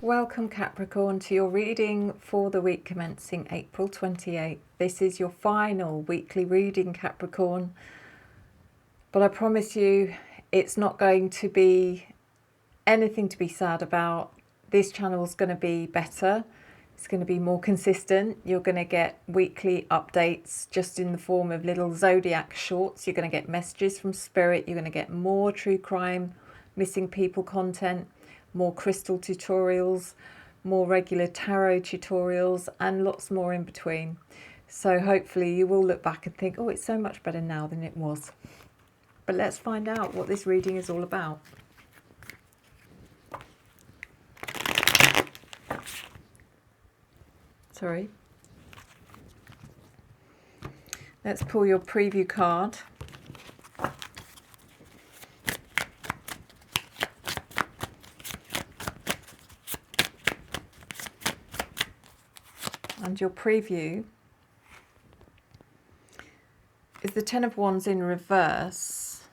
Welcome Capricorn to your reading for the week commencing April 28th. This is your final weekly reading, Capricorn. But I promise you, it's not going to be anything to be sad about. This channel is going to be better. It's going to be more consistent. You're going to get weekly updates just in the form of little zodiac shorts. You're going to get messages from spirit. You're going to get more true crime, missing people content, more crystal tutorials, more regular tarot tutorials, and lots more in between. So hopefully you will look back and think, oh, it's so much better now than it was. But let's find out what this reading is all about. Sorry. Let's pull your preview card. And your preview is the Ten of Wands in reverse.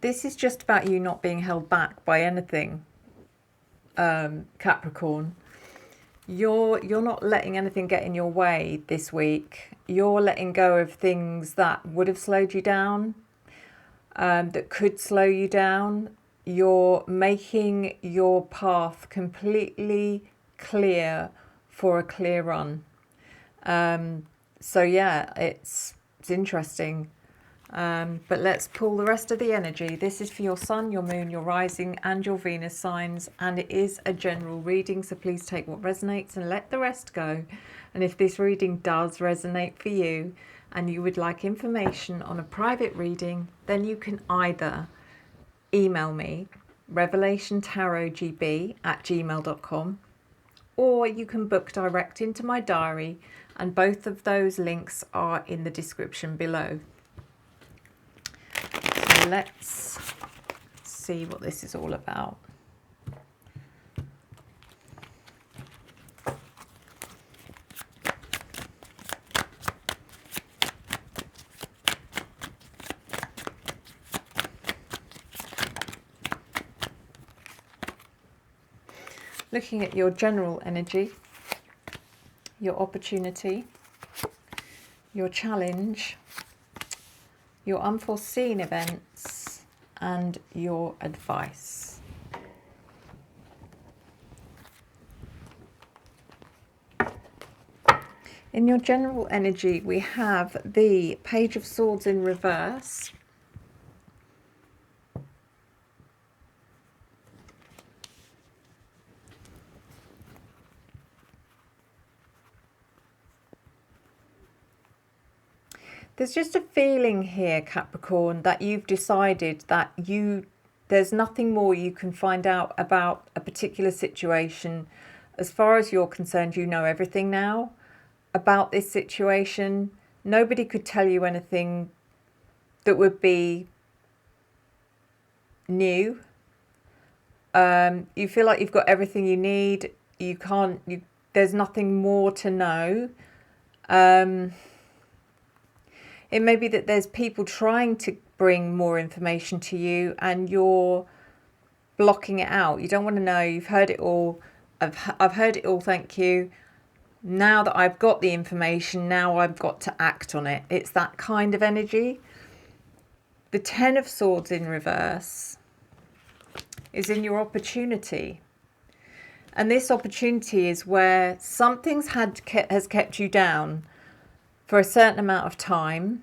This is just about you not being held back by anything, Capricorn. You're not letting anything get in your way this week. You're letting go of things that would have slowed you down, that could slow you down. You're making your path completely clear for a clear run. So yeah, it's interesting. But let's pull the rest of the energy. This is for your sun, your moon, your rising and your Venus signs, and it is a general reading, so please take what resonates and let the rest go. And if this reading does resonate for you and you would like information on a private reading, then you can either email me revelationtarotgb@gmail.com, or you can book direct into my diary, and both of those links are in the description below. So let's see what this is all about. Looking at your general energy, your opportunity, your challenge, your unforeseen events, and your advice. In your general energy, we have the Page of Swords in reverse. There's just a feeling here, Capricorn, that you've decided that there's nothing more you can find out about a particular situation. As far as you're concerned, you know everything now about this situation. Nobody could tell you anything that would be new. You feel like you've got everything you need. There's nothing more to know. It may be that there's people trying to bring more information to you and you're blocking it out. You don't want to know. You've heard it all. I've heard it all, thank you. Now that I've got the information, now I've got to act on it. It's that kind of energy. The Ten of Swords in reverse is in your opportunity. And this opportunity is where something has kept you down for a certain amount of time,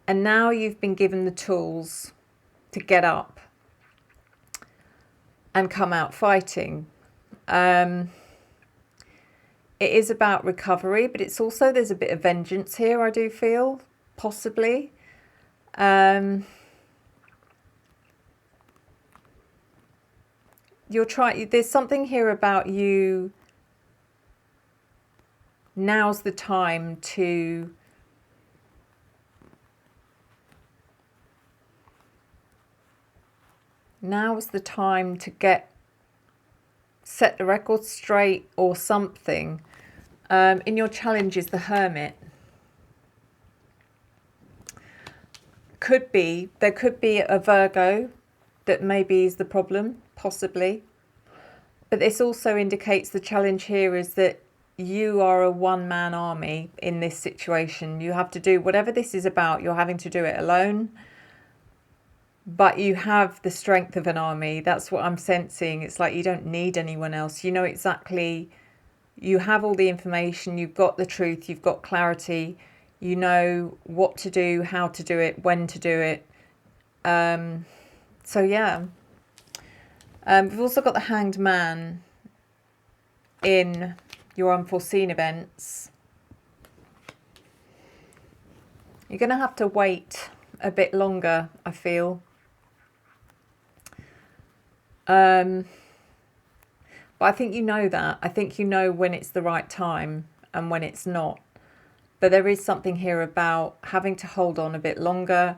and now you've been given the tools to get up and come out fighting. It is about recovery, but it's also, there's a bit of vengeance here, I do feel, possibly. There's something here about you. Now's the time to set the record straight or something. In your challenge is the Hermit. There could be a Virgo that maybe is the problem, possibly. But this also indicates the challenge here is that you are a one-man army in this situation. You have to do whatever this is about. You're having to do it alone. But you have the strength of an army. That's what I'm sensing. It's like you don't need anyone else. You know exactly, you have all the information, you've got the truth, you've got clarity, you know what to do, how to do it, when to do it. So yeah. We've also got the Hanged Man in your unforeseen events. You're going to have to wait a bit longer, I feel. But I think you know that. I think you know when it's the right time and when it's not. But there is something here about having to hold on a bit longer.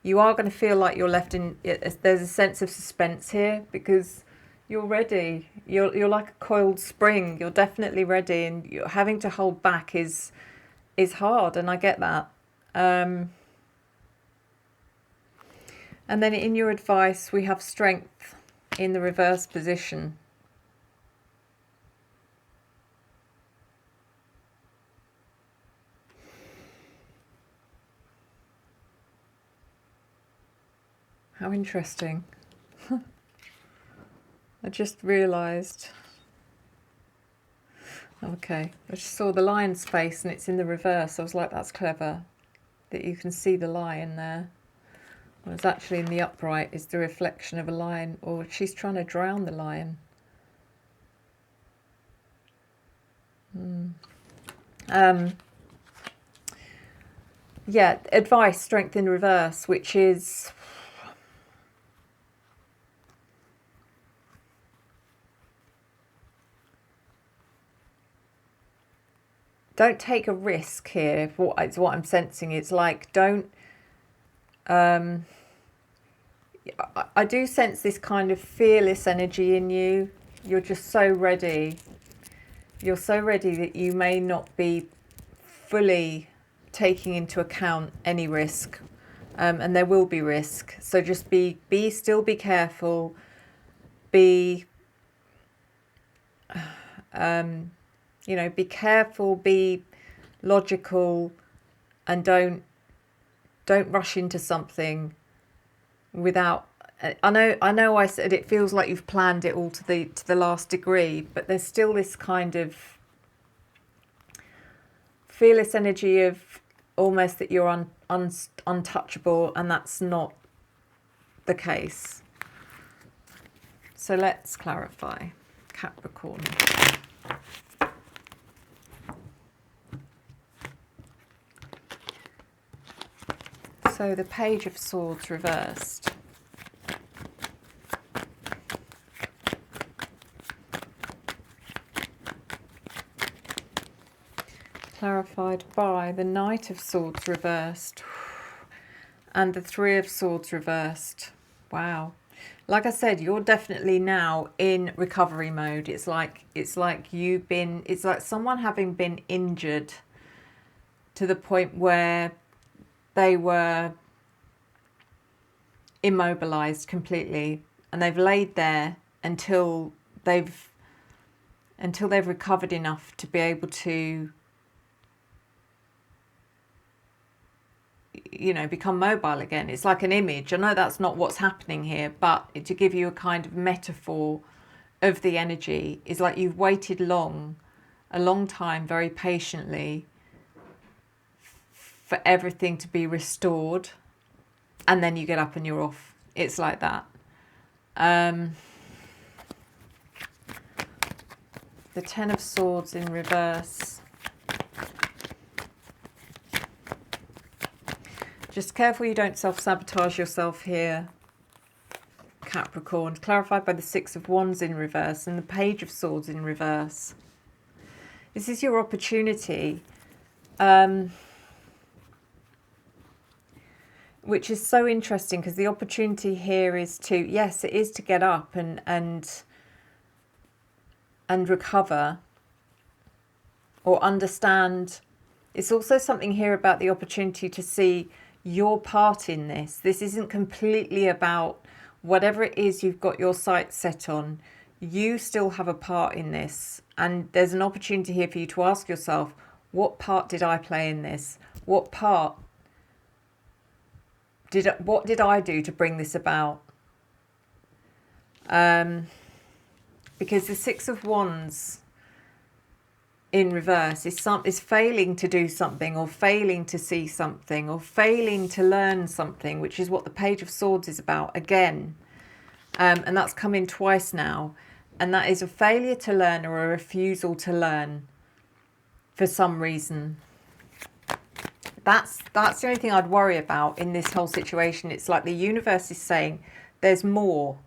You are going to feel like you're left in, there's a sense of suspense here because you're ready. You're like a coiled spring. You're definitely ready, and you're having to hold back is hard, and I get that. And then in your advice, we have strength in the reverse position. How interesting. I just realised. Okay, I just saw the lion's face and it's in the reverse. I was like, that's clever that you can see the lion there. Well, it's actually in the upright is the reflection of a lion, or she's trying to drown the lion. Yeah, advice, strength in reverse, which is don't take a risk here. It's what I'm sensing. It's like don't. I do sense this kind of fearless energy in you. You're just so ready. You're so ready that you may not be fully taking into account any risk, and there will be risk. So just be still, be careful, be be careful, be logical, and don't rush into something without. I know I said it feels like you've planned it all to the last degree, but there's still this kind of fearless energy of almost that you're untouchable, and that's not the case. So let's clarify, Capricorn. So the Page of Swords reversed. Clarified by the Knight of Swords reversed and the Three of Swords reversed. Wow. Like I said, you're definitely now in recovery mode. It's like someone having been injured to the point where they were immobilized completely, and they've laid there until they've recovered enough to be able to become mobile again. It's like an image. I know that's not what's happening here, but to give you a kind of metaphor of the energy, is like you've waited a long time, very patiently, for everything to be restored, and then you get up and you're off. It's like that. The Ten of Swords in reverse. Just careful you don't self-sabotage yourself here, Capricorn. Clarified by the Six of Wands in reverse and the Page of Swords in reverse. This is your opportunity, which is so interesting, because the opportunity here is to, yes, it is to get up and recover or understand. It's also something here about the opportunity to see your part in this. This isn't completely about whatever it is you've got your sights set on. You still have a part in this, and there's an opportunity here for you to ask yourself, what part did I play in this? What did I do to bring this about? Because the Six of Wands in reverse is failing to do something, or failing to see something, or failing to learn something, which is what the Page of Swords is about again. And that's come in twice now. And that is a failure to learn, or a refusal to learn for some reason. That's the only thing I'd worry about in this whole situation. It's like the universe is saying there's more.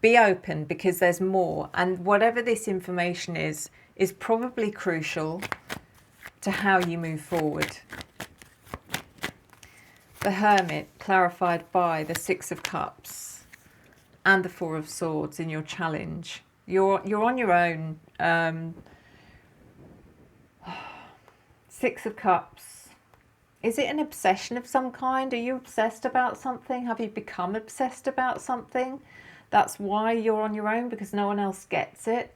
Be open, because there's more. And whatever this information is probably crucial to how you move forward. The Hermit, clarified by the Six of Cups and the Four of Swords in your challenge. You're on your own. Six of Cups. Is it an obsession of some kind? Are you obsessed about something? Have you become obsessed about something? That's why you're on your own, because no one else gets it.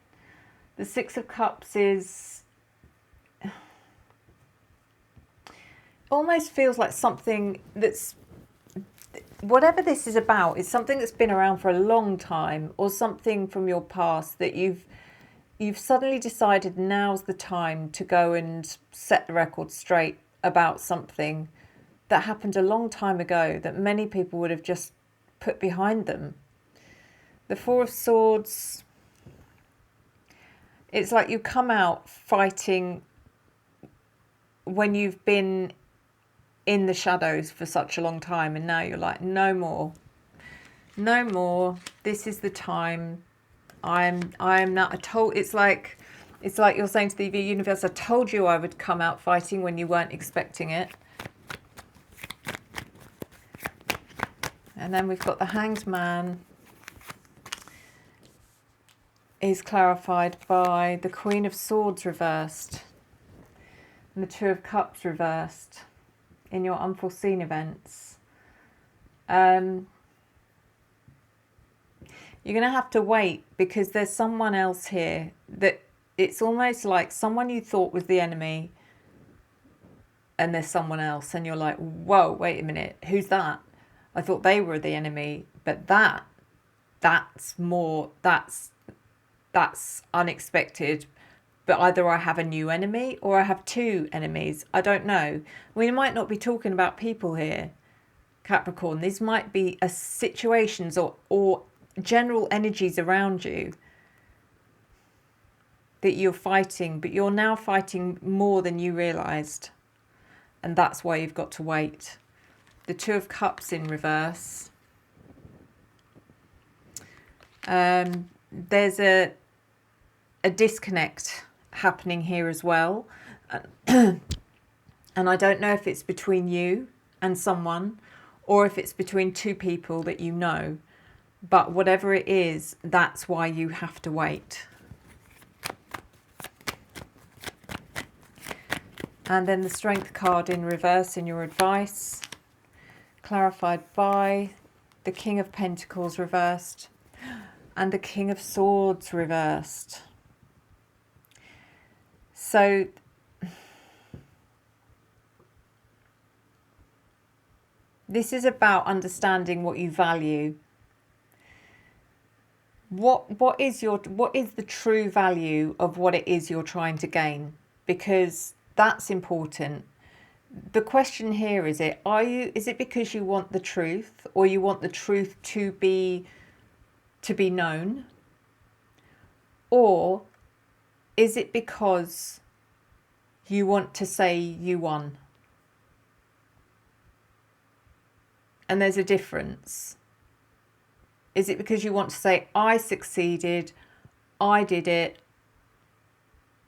The Six of Cups is... almost feels like something that's... whatever this is about is something that's been around for a long time, or something from your past that you've suddenly decided now's the time to go and set the record straight about something that happened a long time ago that many people would have just put behind them. The Four of Swords, it's like you come out fighting when you've been in the shadows for such a long time, and now you're like, no more, no more. This is the time. I am not. It's like you're saying to the universe, I told you I would come out fighting when you weren't expecting it. And then we've got the Hanged Man, is clarified by the Queen of Swords reversed and the Two of Cups reversed in your unforeseen events. You're going to have to wait, because there's someone else here that it's almost like someone you thought was the enemy, and there's someone else, and you're like, whoa, wait a minute, who's that? I thought they were the enemy, but that's unexpected. But either I have a new enemy or I have two enemies. I don't know. We might not be talking about people here, Capricorn. These might be situations or general energies around you that you're fighting, but you're now fighting more than you realised. And that's why you've got to wait. The Two of Cups in reverse. There's a disconnect happening here as well. And I don't know if it's between you and someone, or if it's between two people that you know. But whatever it is, that's why you have to wait. And then the Strength card in reverse in your advice, clarified by the King of Pentacles reversed and the King of Swords reversed. So this is about understanding what you value. What is the true value of what it is you're trying to gain? Because that's important. The question here is it because you want the truth, or you want the truth to be known? Or is it because you want to say you won? And there's a difference. Is it because you want to say, I succeeded, I did it,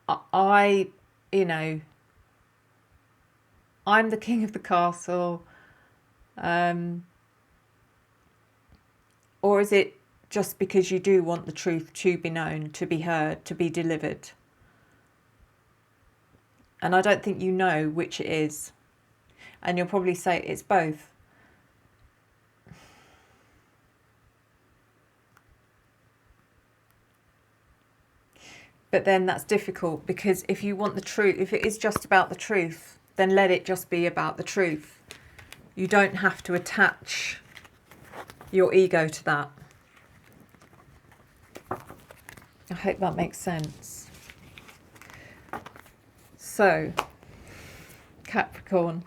I'm the king of the castle? Or is it just because you do want the truth to be known, to be heard, to be delivered? And I don't think you know which it is. And you'll probably say it's both. But then that's difficult, because if you want the truth, if it is just about the truth, then let it just be about the truth. You don't have to attach your ego to that. I hope that makes sense. So, Capricorn.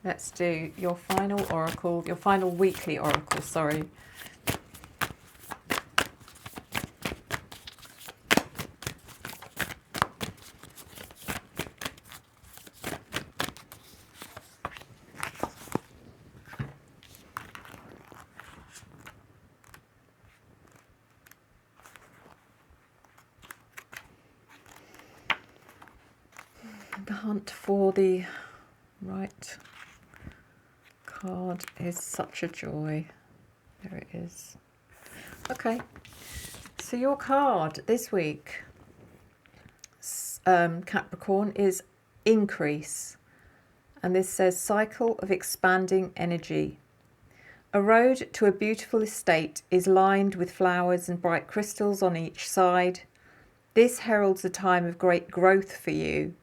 Let's do your final oracle, your final weekly oracle, sorry. The hunt for the right card is such a joy. There it is. Okay, so your card this week, Capricorn, is increase. And this says cycle of expanding energy. A road to a beautiful estate is lined with flowers and bright crystals on each side. This heralds a time of great growth for you.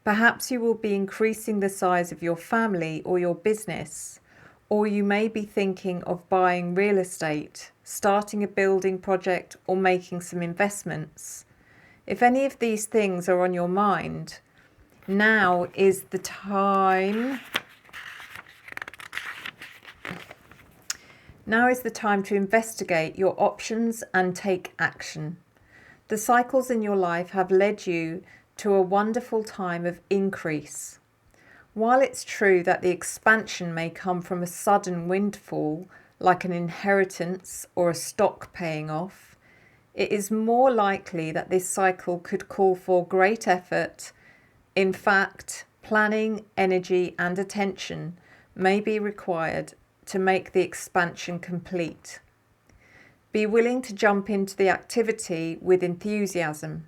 Perhaps you will be increasing the size of your family or your business, or you may be thinking of buying real estate, starting a building project, or making some investments. If any of these things are on your mind, now is the time. Now is the time to investigate your options and take action. The cycles in your life have led you to a wonderful time of increase. While it's true that the expansion may come from a sudden windfall, like an inheritance or a stock paying off, it is more likely that this cycle could call for great effort. In fact, planning, energy, and attention may be required to make the expansion complete. Be willing to jump into the activity with enthusiasm.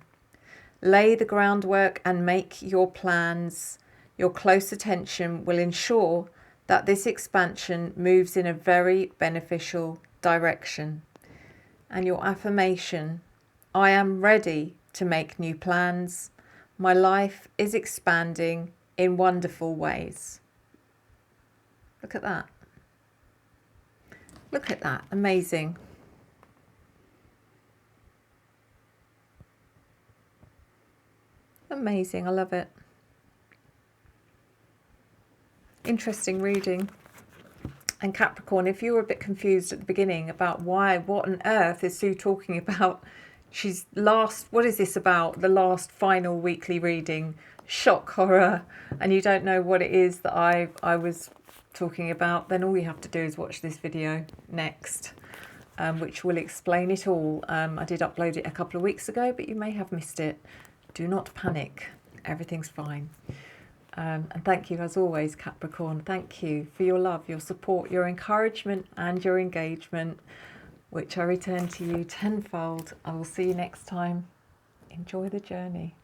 Lay the groundwork and make your plans. Your close attention will ensure that this expansion moves in a very beneficial direction. And your affirmation: I am ready to make new plans. My life is expanding in wonderful ways. Look at that. Look at that. Amazing. Amazing. I love it. Interesting reading. And Capricorn, if you were a bit confused at the beginning about what on earth is Sue talking about? What is this about? The last final weekly reading, shock horror, and you don't know what it is that I was talking about, then all you have to do is watch this video next, which will explain it all. I did upload it a couple of weeks ago, but you may have missed it. Do not panic. Everything's fine. And thank you, as always, Capricorn. Thank you for your love, your support, your encouragement, and your engagement, which I return to you tenfold. I will see you next time. Enjoy the journey.